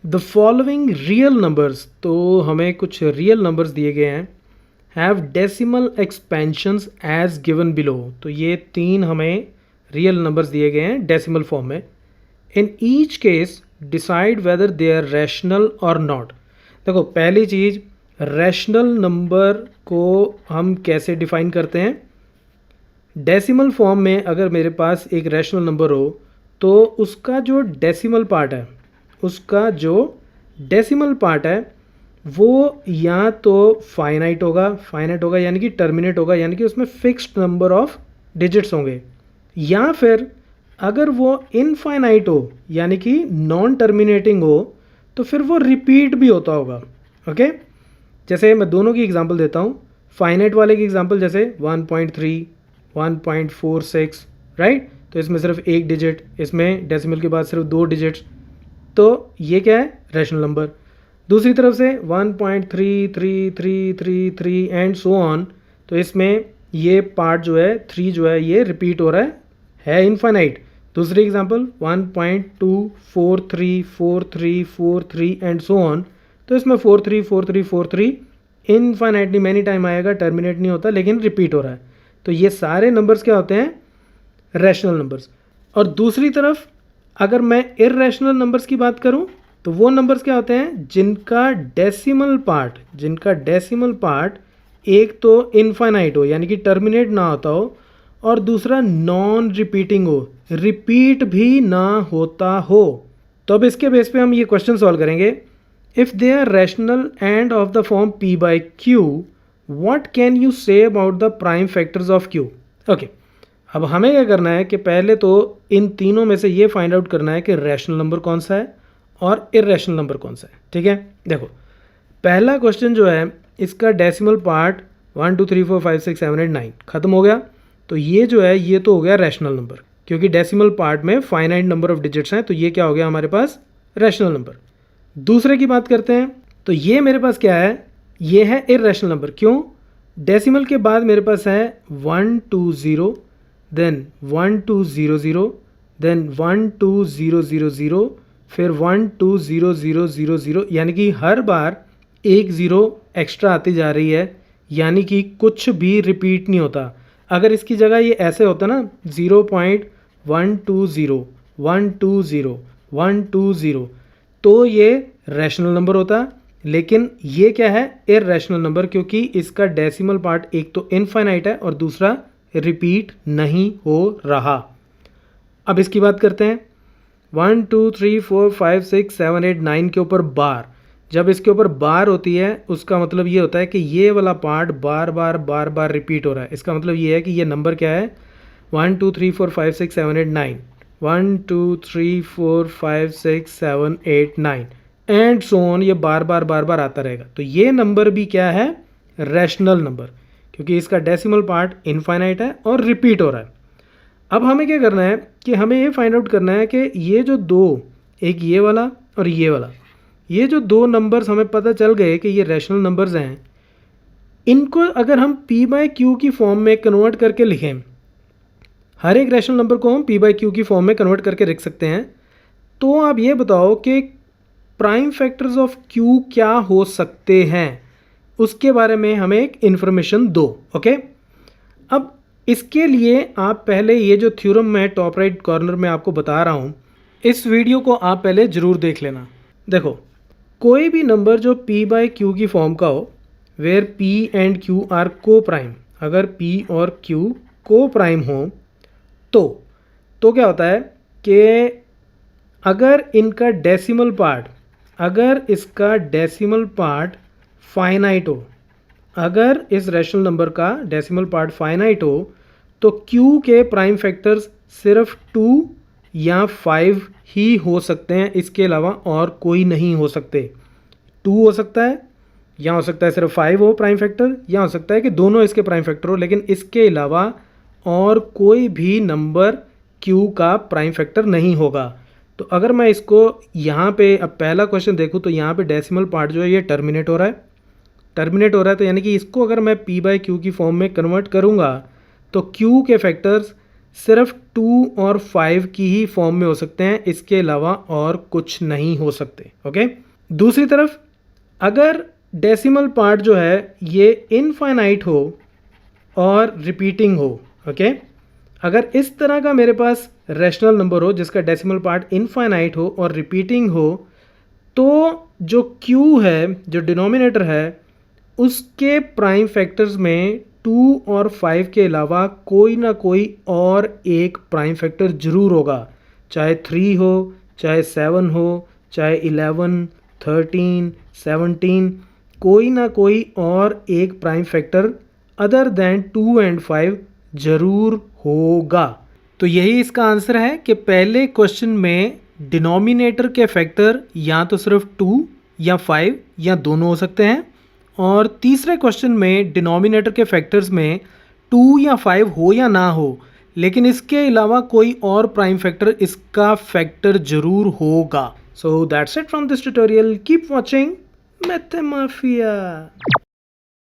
The following real numbers, तो हमें कुछ रियल नंबर्स दिए गए हैं, have decimal expansions as given below. तो ये 3 हमें रियल नंबर्स दिए गए हैं डेसिमल फॉर्म में। In each case decide whether they are rational और नॉट। देखो पहली चीज़, रैशनल नंबर को हम कैसे डिफाइन करते हैं। डेसिमल फॉर्म में अगर मेरे पास एक रैशनल नंबर हो तो उसका जो डेसिमल पार्ट है वो या तो फाइनाइट होगा यानी कि टर्मिनेट होगा, यानी कि उसमें फिक्स्ड नंबर ऑफ डिजिट्स होंगे, या फिर अगर वो इनफाइनाइट हो यानी कि नॉन टर्मिनेटिंग हो तो फिर वो रिपीट भी होता होगा। ओके, जैसे मैं दोनों की एग्जांपल देता हूँ। फाइनाइट वाले की एग्जांपल जैसे 1.3, 1.46, राइट, तो इसमें सिर्फ एक डिजिट, इसमें डेसिमल के बाद सिर्फ 2 डिजिट्स, तो ये क्या है, रैशनल नंबर। दूसरी तरफ से 1.3333 एंड सो ऑन, तो इसमें ये पार्ट जो है 3 जो है ये रिपीट हो रहा है इनफाइनाइट। दूसरी एग्जांपल 1.2434343 एंड सो ऑन, तो इसमें 434343 इनफाइनाइटली मैनी टाइम आएगा, टर्मिनेट नहीं होता लेकिन रिपीट हो रहा है। तो ये सारे नंबर्स क्या होते हैं, रैशनल नंबर्स। और दूसरी तरफ अगर मैं इररेशनल नंबर्स की बात करूं तो वो नंबर्स क्या होते हैं जिनका डेसिमल पार्ट एक तो इनफाइनाइट हो यानी कि टर्मिनेट ना होता हो, और दूसरा नॉन रिपीटिंग हो, रिपीट भी ना होता हो। तो अब इसके बेस पे हम ये क्वेश्चन सॉल्व करेंगे। If they are rational and of the form p by q, what can you say about the prime factors of q। Okay, अब हमें क्या करना है कि पहले तो इन तीनों में से ये फाइंड आउट करना है कि रैशनल नंबर कौन सा है और इररेशनल नंबर कौन सा है। ठीक है, देखो पहला क्वेश्चन जो है इसका डेसिमल पार्ट 1 2 3 4 5 6 7 8 9 खत्म हो गया, तो ये जो है ये तो हो गया रैशनल नंबर, क्योंकि डेसिमल पार्ट में फाइनाइट नंबर ऑफ डिजिट्स हैं, तो ये क्या हो गया हमारे पास, रैशनल नंबर। दूसरे की बात करते हैं, तो ये मेरे पास क्या है, ये है इररेशनल नंबर। क्यों, डेसिमल के बाद मेरे पास है 120, देन 1200, देन 12000, फिर 120000, यानी कि हर बार एक ज़ीरो एक्स्ट्रा आती जा रही है, यानी कि कुछ भी रिपीट नहीं होता। अगर इसकी जगह ये ऐसे होता ना 0.120 120 120, तो ये रैशनल नंबर होता, लेकिन ये क्या है, इररेशनल नंबर, क्योंकि इसका डेसिमल पार्ट एक तो इनफाइनाइट है और दूसरा रिपीट नहीं हो रहा। अब इसकी बात करते हैं 1 2 3 4 5 6 7 8 9 के ऊपर बार। जब इसके ऊपर बार होती है उसका मतलब ये होता है कि ये वाला पार्ट बार बार रिपीट हो रहा है। इसका मतलब ये है कि ये नंबर क्या है, 1 2 3 4 5 6 7 8 9, 1 2 3 4 5 6 7 8 9 एंड सो ऑन, ये बार बार आता रहेगा। तो ये नंबर भी क्या है, रैशनल नंबर, क्योंकि इसका डेसिमल पार्ट इनफाइनाइट है और रिपीट हो रहा है। अब हमें क्या करना है कि हमें ये फाइंड आउट करना है कि ये जो दो, एक ये वाला और ये वाला, ये जो दो नंबर्स हमें पता चल गए कि ये रैशनल नंबर्स हैं, इनको अगर हम p बाई क्यू की फॉर्म में कन्वर्ट करके लिखें, हर एक रैशनल नंबर को हम p बाई क्यू की फॉर्म में कन्वर्ट करके लिख सकते हैं। तो आप ये बताओ कि प्राइम फैक्टर्स ऑफ q क्या हो सकते हैं, उसके बारे में हमें एक इन्फॉर्मेशन दो। ओके, अब इसके लिए आप पहले ये जो थ्योरम मैं टॉप राइट कॉर्नर में आपको बता रहा हूँ, इस वीडियो को आप पहले ज़रूर देख लेना। देखो, कोई भी नंबर जो p बाई क्यू की फॉर्म का हो, where p and q are coprime, अगर p और q को प्राइम हो तो क्या होता है कि अगर इनका डेसिमल पार्ट, अगर इसका डेसिमल पार्ट फाइनाइट हो, अगर इस रैशनल नंबर का डेसिमल पार्ट फाइनाइट हो, तो q के प्राइम फैक्टर्स सिर्फ 2 या 5 ही हो सकते हैं, इसके अलावा और कोई नहीं हो सकते। 2 हो सकता है, या हो सकता है सिर्फ 5 हो प्राइम फैक्टर, या हो सकता है कि दोनों इसके प्राइम फैक्टर हो, लेकिन इसके अलावा और कोई भी नंबर q का प्राइम फैक्टर नहीं होगा। तो अगर मैं इसको यहाँ पे, अब पहला क्वेश्चन देखूँ तो यहाँ पे डेसिमल पार्ट जो है ये टर्मिनेट हो रहा है, तो यानी कि इसको अगर मैं p बाई क्यू की फॉर्म में कन्वर्ट करूँगा तो q के फैक्टर्स सिर्फ 2 और 5 की ही फॉर्म में हो सकते हैं, इसके अलावा और कुछ नहीं हो सकते। ओके, दूसरी तरफ अगर डेसिमल पार्ट जो है ये इनफाइनाइट हो और रिपीटिंग हो, ओके, अगर इस तरह का मेरे पास रैशनल नंबर हो जिसका डेसिमल पार्ट इनफाइनाइट हो और रिपीटिंग हो, तो जो Q है, जो डिनोमिनेटर है, उसके प्राइम फैक्टर्स में 2 और 5 के अलावा कोई ना कोई और एक प्राइम फैक्टर जरूर होगा, चाहे 3 हो, चाहे 7 हो, चाहे 11, 13, 17, कोई ना कोई और एक prime factor other than 2 and 5 जरूर होगा। तो यही इसका आंसर है कि पहले क्वेश्चन में डिनोमिनेटर के फैक्टर या तो सिर्फ 2 या 5 या दोनों हो सकते हैं, और तीसरे क्वेश्चन में डिनोमिनेटर के फैक्टर्स में 2 या 5 हो या ना हो, लेकिन इसके अलावा कोई और प्राइम फैक्टर इसका फैक्टर जरूर होगा। So that's it from this tutorial, keep watching मैथमाफिया।